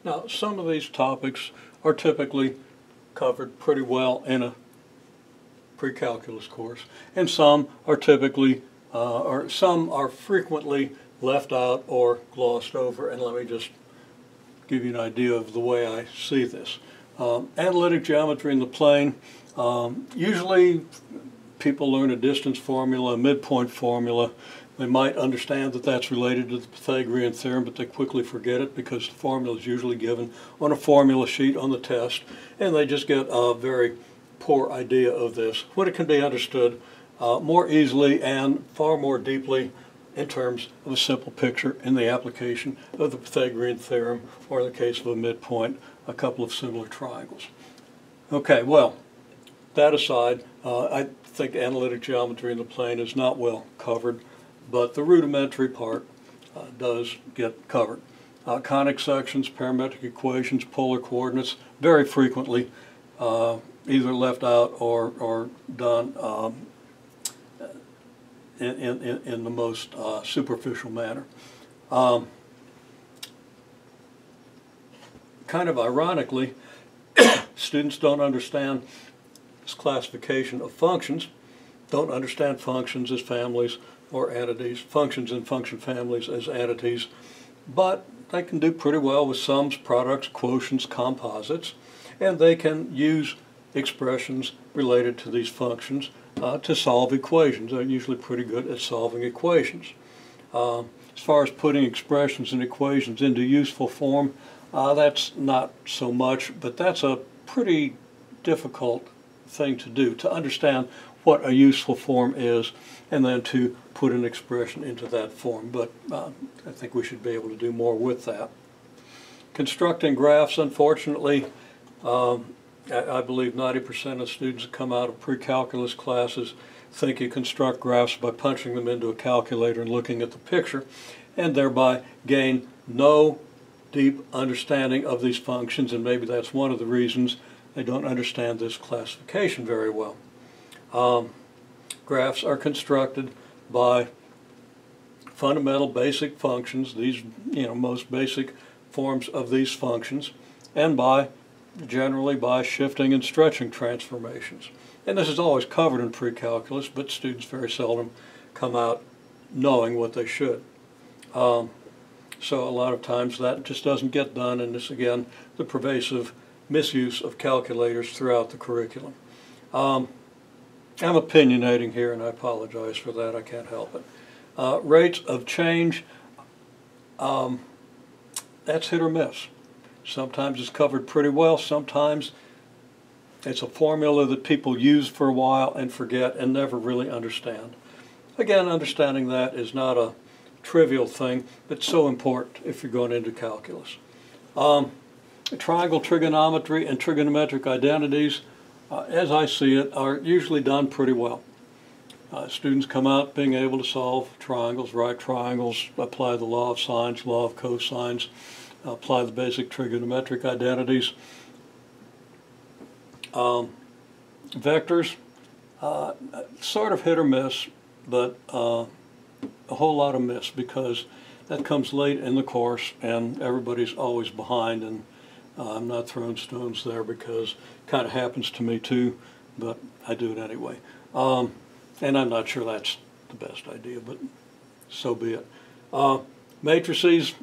Now, some of these topics are typically covered pretty well in a pre-calculus course, and some are typically, or some are frequently left out or glossed over. And let me just give you an idea of the way I see this. Analytic geometry in the plane, usually people learn a distance formula, a midpoint formula. They might understand that that's related to the Pythagorean theorem, but they quickly forget it because the formula is usually given on a formula sheet on the test, and they just get a very poor idea of this, when it can be understood more easily and far more deeply in terms of a simple picture in the application of the Pythagorean theorem, or in the case of a midpoint, a couple of similar triangles. Okay, well, that aside, I think analytic geometry in the plane is not well covered, but the rudimentary part does get covered. Conic sections, parametric equations, polar coordinates, very frequently either left out or done in the most superficial manner. Kind of ironically, students don't understand this classification of functions, don't understand functions as families or entities, functions and function families as entities, but they can do pretty well with sums, products, quotients, composites, and they can use expressions related to these functions to solve equations. They're usually pretty good at solving equations. As far as putting expressions and equations into useful form, that's not so much, but that's a pretty difficult thing to do, to understand what a useful form is and then to put an expression into that form. But I think we should be able to do more with that. Constructing graphs, unfortunately, I believe 90% of students that come out of pre-calculus classes think you construct graphs by punching them into a calculator and looking at the picture, and thereby gain no deep understanding of these functions, and maybe that's one of the reasons they don't understand this classification very well. Graphs are constructed by fundamental basic functions, these most basic forms of these functions, and generally by shifting and stretching transformations. And this is always covered in pre-calculus, but students very seldom come out knowing what they should. So a lot of times that just doesn't get done, and this again, the pervasive misuse of calculators throughout the curriculum. I'm opinionating here, and I apologize for that, I can't help it. Rates of change, that's hit or miss. Sometimes it's covered pretty well, sometimes it's a formula that people use for a while and forget and never really understand. Again, understanding that is not a trivial thing, but so important if you're going into calculus. Triangle trigonometry and trigonometric identities, as I see it, are usually done pretty well. Students come out being able to solve triangles, right triangles, apply the law of sines, law of cosines, apply the basic trigonometric identities. Vectors, sort of hit or miss, but a whole lot of miss, because that comes late in the course and everybody's always behind, and I'm not throwing stones there because it kind of happens to me too, but I do it anyway. And I'm not sure that's the best idea, but so be it. Matrices,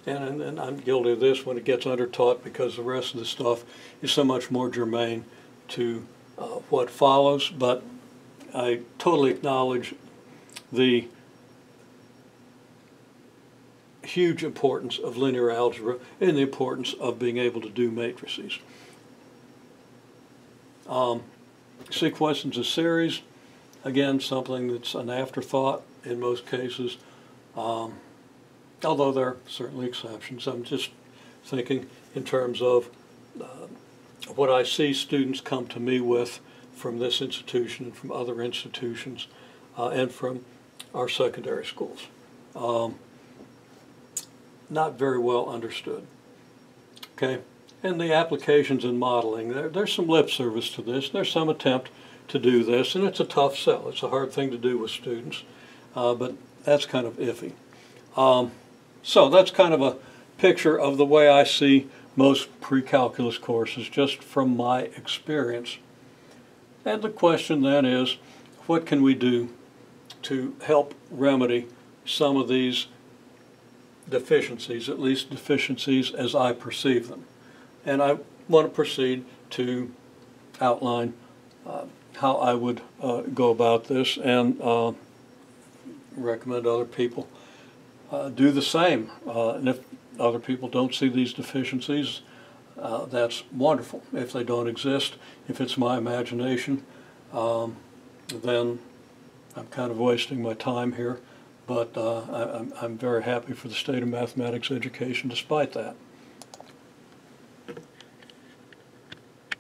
and I'm guilty of this when it gets undertaught, because the rest of the stuff is so much more germane to what follows, but I totally acknowledge the huge importance of linear algebra and the importance of being able to do matrices. Sequences of series, again, something that's an afterthought in most cases, although there are certainly exceptions. I'm just thinking in terms of what I see students come to me with from this institution and from other institutions and from our secondary schools. Not very well understood. Okay, and the applications and modeling, there's some lip service to this. There's some attempt to do this, and it's a tough sell. It's a hard thing to do with students, but that's kind of iffy. So that's kind of a picture of the way I see most pre-calculus courses, just from my experience. And the question then is, what can we do to help remedy some of these deficiencies, at least deficiencies as I perceive them? And I want to proceed to outline how I would go about this, and recommend other people do the same. And if other people don't see these deficiencies, that's wonderful. If they don't exist, if it's my imagination, then I'm kind of wasting my time here. But I'm very happy for the state of mathematics education despite that.